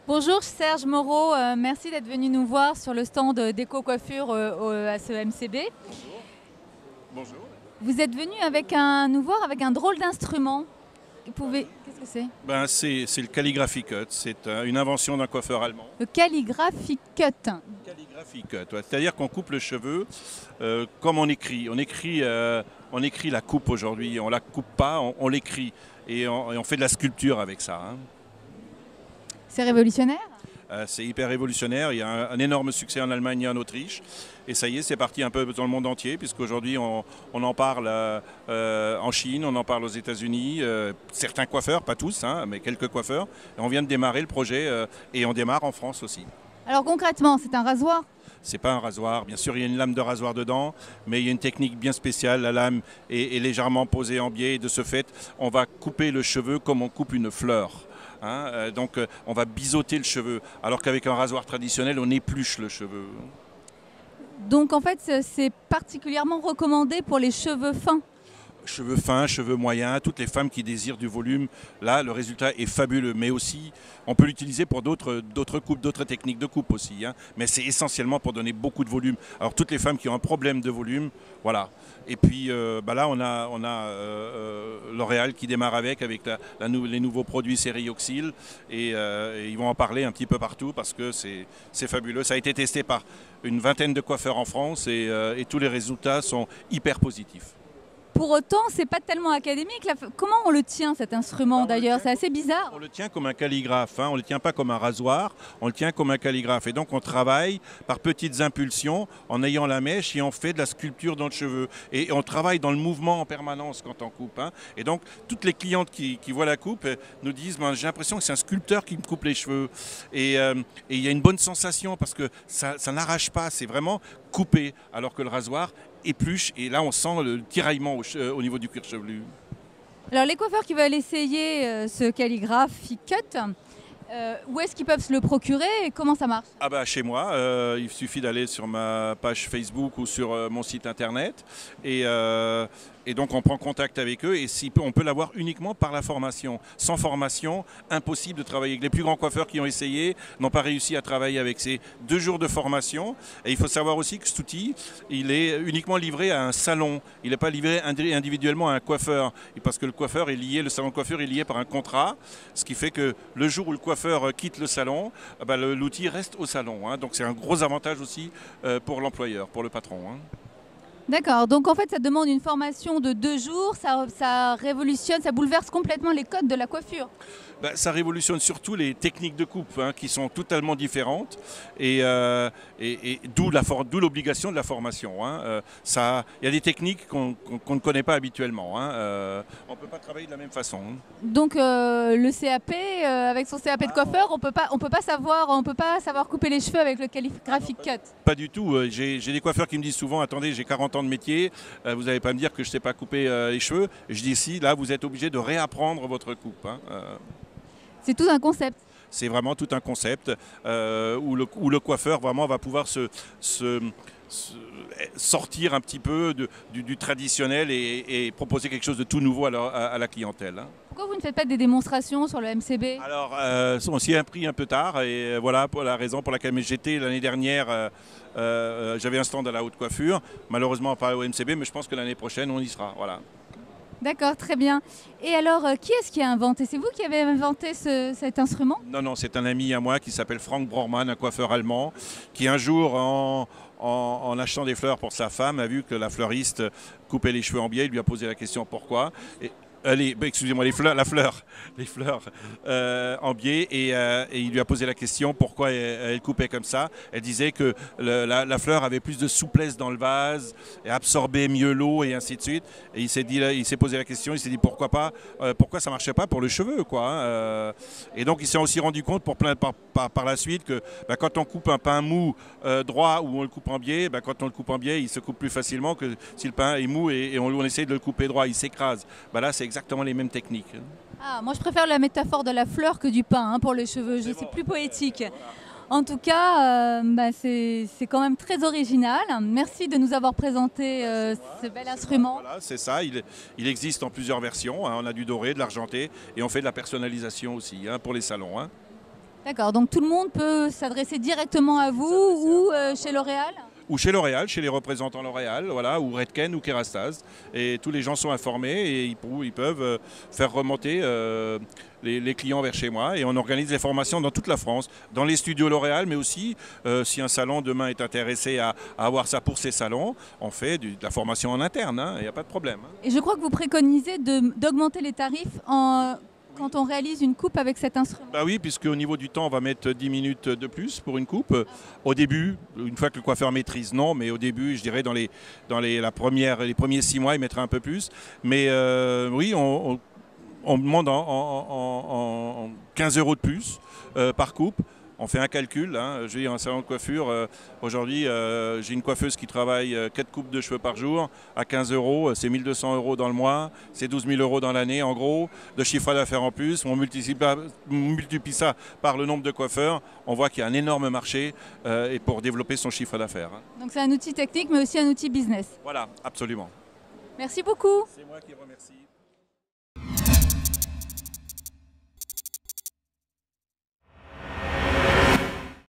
Bonjour Serge Moreau, merci d'être venu nous voir sur le stand d'Eco-Coiffure à ce MCB. Bonjour. Bonjour. Vous êtes venu nous voir avec un drôle d'instrument. Qu'est-ce que c'est? C'est le Calligraphy Cut, c'est une invention d'un coiffeur allemand. Le Calligraphy Cut. Calligraphy Cut, ouais. C'est-à-dire qu'on coupe le cheveu comme on écrit. On écrit la coupe aujourd'hui, on la coupe pas, on l'écrit. Et on fait de la sculpture avec ça, hein. C'est révolutionnaire? C'est hyper révolutionnaire, il y a un énorme succès en Allemagne et en Autriche. Et ça y est, c'est parti un peu dans le monde entier, puisqu'aujourd'hui on en parle en Chine, on en parle aux États-Unis, certains coiffeurs, pas tous, hein, mais quelques coiffeurs. Et on vient de démarrer le projet et on démarre en France aussi. Alors concrètement, c'est un rasoir? C'est pas un rasoir, bien sûr il y a une lame de rasoir dedans, mais il y a une technique bien spéciale, la lame est légèrement posée en biais et de ce fait, on va couper le cheveu comme on coupe une fleur. Hein, donc on va biseauter le cheveu, alors qu'avec un rasoir traditionnel, on épluche le cheveu. Donc en fait, c'est particulièrement recommandé pour les cheveux fins. Cheveux fins, cheveux moyens, toutes les femmes qui désirent du volume, là le résultat est fabuleux. Mais aussi, on peut l'utiliser pour d'autres coupes, d'autres techniques de coupe aussi, hein. Mais c'est essentiellement pour donner beaucoup de volume. Alors toutes les femmes qui ont un problème de volume, voilà. Et puis là on a L'Oréal qui démarre avec les nouveaux produits Serioxyl et ils vont en parler un petit peu partout parce que c'est fabuleux. Ça a été testé par une vingtaine de coiffeurs en France et tous les résultats sont hyper positifs. Pour autant, c'est pas tellement académique. Comment on le tient cet instrument d'ailleurs? C'est assez bizarre. On le tient comme un calligraphe, hein. On ne le tient pas comme un rasoir, on le tient comme un calligraphe. Et donc on travaille par petites impulsions en ayant la mèche et on fait de la sculpture dans le cheveu. Et on travaille dans le mouvement en permanence quand on coupe, hein. Et donc toutes les clientes qui voient la coupe nous disent j'ai l'impression que c'est un sculpteur qui me coupe les cheveux. Et il y a une bonne sensation parce que ça n'arrache pas, c'est vraiment coupé, alors que le rasoir épluche et là on sent le tiraillement au niveau du cuir chevelu. Alors les coiffeurs qui veulent essayer ce Calligraphy Cut, où est-ce qu'ils peuvent se le procurer et comment ça marche? Ah bah chez moi, il suffit d'aller sur ma page Facebook ou sur mon site internet et donc on prend contact avec eux et on peut l'avoir uniquement par la formation. Sans formation, impossible de travailler. Les plus grands coiffeurs qui ont essayé n'ont pas réussi à travailler avec ces 2 jours de formation. Et il faut savoir aussi que cet outil, il est uniquement livré à un salon. Il n'est pas livré individuellement à un coiffeur. Et parce que le salon de coiffure est lié par un contrat, ce qui fait que le jour où le coiffeur quitte le salon, l'outil reste au salon, hein. Donc c'est un gros avantage aussi pour l'employeur, pour le patron, hein. D'accord, donc en fait ça demande une formation de 2 jours, ça révolutionne, ça bouleverse complètement les codes de la coiffure. Ça révolutionne surtout les techniques de coupe, hein, qui sont totalement différentes et d'où l'obligation de la formation, hein. Il y a des techniques qu'on ne connaît pas habituellement, hein. On ne peut pas travailler de la même façon, hein. Donc le CAP, avec son CAP de coiffeur, on peut pas savoir couper les cheveux avec le Calligraphy Cut. Pas du tout. J'ai des coiffeurs qui me disent souvent, attendez, j'ai 40 ans de métier, vous n'allez pas me dire que je ne sais pas couper les cheveux. Je dis si, là vous êtes obligé de réapprendre votre coupe, hein. C'est tout un concept. C'est vraiment tout un concept où le coiffeur vraiment va pouvoir sortir un petit peu du traditionnel et proposer quelque chose de tout nouveau à la clientèle, hein. Pourquoi vous ne faites pas des démonstrations sur le MCB? Alors, on s'y est pris un peu tard et voilà pour la raison pour laquelle j'étais l'année dernière. J'avais un stand à la haute coiffure, malheureusement pas au MCB, mais je pense que l'année prochaine on y sera. Voilà. D'accord, très bien. Et alors, qui est-ce qui a inventé? C'est vous qui avez inventé cet instrument? Non, c'est un ami à moi qui s'appelle Frank Brormann, un coiffeur allemand, qui un jour, en achetant des fleurs pour sa femme, a vu que la fleuriste coupait les cheveux en biais. Il lui a posé la question pourquoi. Excusez-moi, les fleurs en biais et il lui a posé la question pourquoi elle coupait comme ça. Elle disait que la fleur avait plus de souplesse dans le vase et absorbait mieux l'eau et ainsi de suite. Et il s'est posé la question, il s'est dit pourquoi ça marchait pas pour le cheveu, quoi, hein. Et donc il s'est aussi rendu compte par la suite que quand on coupe un pain mou droit ou on le coupe en biais, quand on le coupe en biais, il se coupe plus facilement que si le pain est mou et on essaie de le couper droit, il s'écrase. Là, c'est exactement les mêmes techniques. Ah, moi je préfère la métaphore de la fleur que du pain, hein, pour les cheveux. C'est plus poétique. En tout cas, c'est quand même très original. Merci de nous avoir présenté ce bel instrument. Voilà, c'est ça. Il existe en plusieurs versions, hein. On a du doré, de l'argenté et on fait de la personnalisation aussi, hein, pour les salons, hein. D'accord, donc tout le monde peut s'adresser directement à vous ou chez L'Oréal? Ou chez L'Oréal, chez les représentants L'Oréal, voilà, ou Redken ou Kerastase. Et tous les gens sont informés et ils peuvent faire remonter les clients vers chez moi. Et on organise des formations dans toute la France, dans les studios L'Oréal, mais aussi si un salon demain est intéressé à avoir ça pour ses salons, on fait de la formation en interne, il n'y a pas de problème. Et je crois que vous préconisez d'augmenter les tarifs quand on réalise une coupe avec cet instrument. Bah oui, puisque au niveau du temps, on va mettre 10 minutes de plus pour une coupe. Au début, une fois que le coiffeur maîtrise, non, mais au début, je dirais dans les premiers 6 mois, il mettra un peu plus. Mais oui, on demande en 15 € de plus par coupe. On fait un calcul, je veux dire, un salon de coiffure, aujourd'hui j'ai une coiffeuse qui travaille 4 coupes de cheveux par jour à 15 €, c'est 1 200 € dans le mois, c'est 12 000 € dans l'année en gros, de chiffre d'affaires en plus, on multiplie ça par le nombre de coiffeurs, on voit qu'il y a un énorme marché et pour développer son chiffre d'affaires. Donc c'est un outil technique mais aussi un outil business. Voilà, absolument. Merci beaucoup. C'est moi qui remercie.